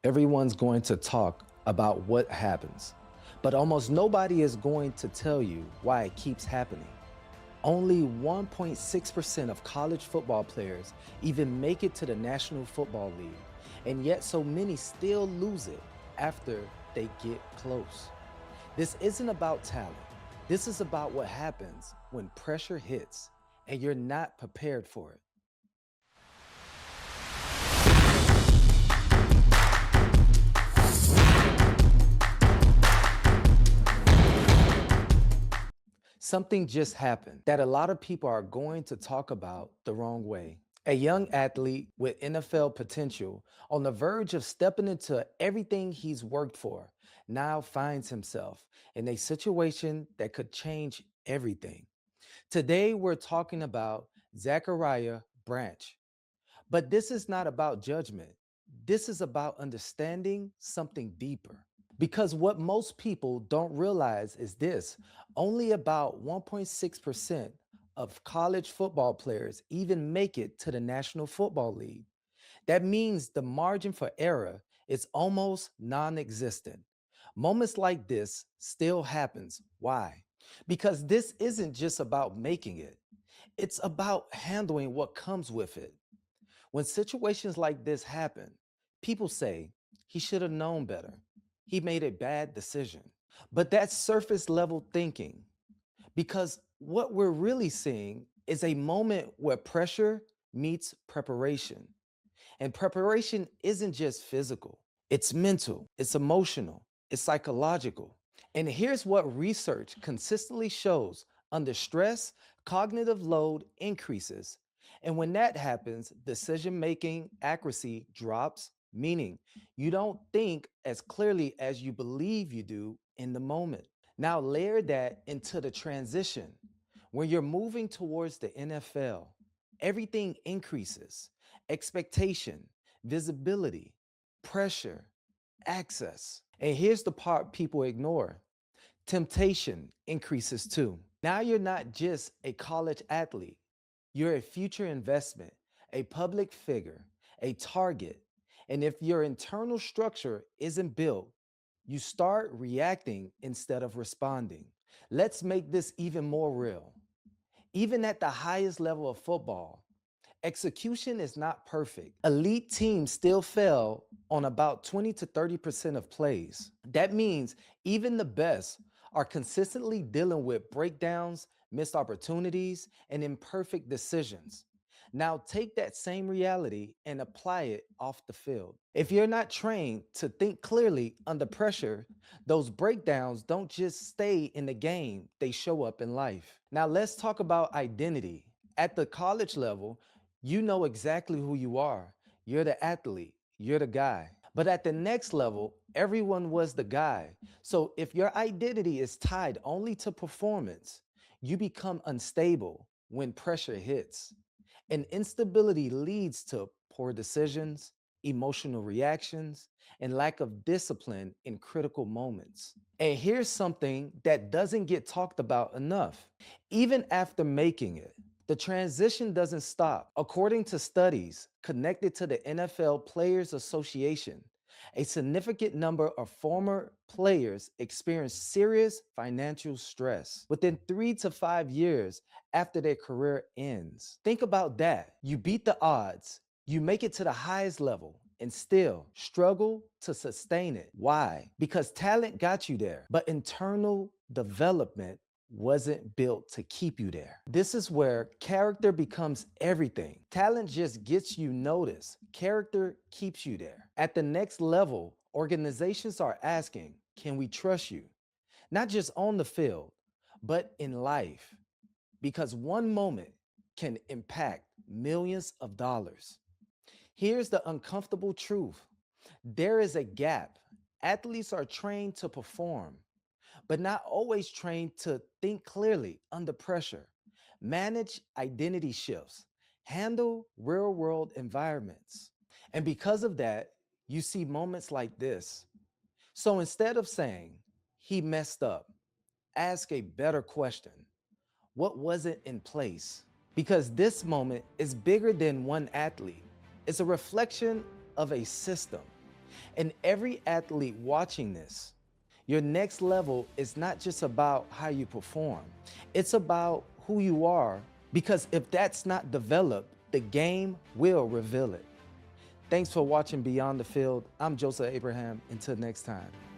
Everyone's going to talk about what happens, but almost nobody is going to tell you why it keeps happening. Only 1.6% of college football players even make it to the National Football League, and yet so many still lose it after they get close. This isn't about talent. This is about what happens when pressure hits and you're not prepared for it. Something just happened that a lot of people are going to talk about the wrong way. A young athlete with NFL potential on the verge of stepping into everything he's worked for now finds himself in a situation that could change everything. Today, we're talking about Zachariah Branch. But this is not about judgment. This is about understanding something deeper. Because what most people don't realize is this: only about 1.6% of college football players even make it to the National Football League. That means the margin for error is almost non-existent. Moments like this still happens. Why? Because this isn't just about making it. It's about handling what comes with it. When situations like this happen, people say, he should have known better. He made a bad decision. But that's surface level thinking, because what we're really seeing is a moment where pressure meets preparation. And preparation isn't just physical, it's mental, it's emotional, it's psychological. And here's what research consistently shows: under stress, cognitive load increases. And when that happens, decision making accuracy drops, meaning you don't think as clearly as you believe you do in the moment. Now, layer that into the transition. When you're moving towards the NFL, everything increases: expectation, visibility, pressure, access. And here's the part people ignore: temptation increases too. Now you're not just a college athlete, you're a future investment, a public figure, a target. And if your internal structure isn't built, you start reacting instead of responding. Let's make this even more real. Even at the highest level of football, execution is not perfect. Elite teams still fail on about 20 to 30% of plays. That means even the best are consistently dealing with breakdowns, missed opportunities, and imperfect decisions. Now take that same reality and apply it off the field. If you're not trained to think clearly under pressure, those breakdowns don't just stay in the game, they show up in life. Now let's talk about identity. At the college level, you know exactly who you are. You're the athlete, you're the guy. But at the next level, everyone was the guy. So if your identity is tied only to performance, you become unstable when pressure hits. And instability leads to poor decisions, emotional reactions, and lack of discipline in critical moments. And here's something that doesn't get talked about enough. Even after making it, the transition doesn't stop. According to studies connected to the NFL Players Association, a significant number of former players experience serious financial stress within 3 to 5 years after their career ends. Think about that. You beat the odds, you make it to the highest level, and still struggle to sustain it. Why? Because talent got you there, but internal development wasn't built to keep you there. This is where character becomes everything. Talent just gets you noticed, character keeps you there. At the next level, organizations are asking, can we trust you? Not just on the field, but in life. Because one moment can impact millions of dollars. Here's the uncomfortable truth: there is a gap. Athletes are trained to perform, but not always trained to think clearly under pressure, manage identity shifts, handle real world environments. And because of that, you see moments like this. So instead of saying, he messed up, ask a better question: what wasn't in place? Because this moment is bigger than one athlete, it's a reflection of a system. And every athlete watching this, your next level is not just about how you perform, it's about who you are. Because if that's not developed, the game will reveal it. Thanks for watching Beyond the Field. I'm Joseph Abraham. Until next time.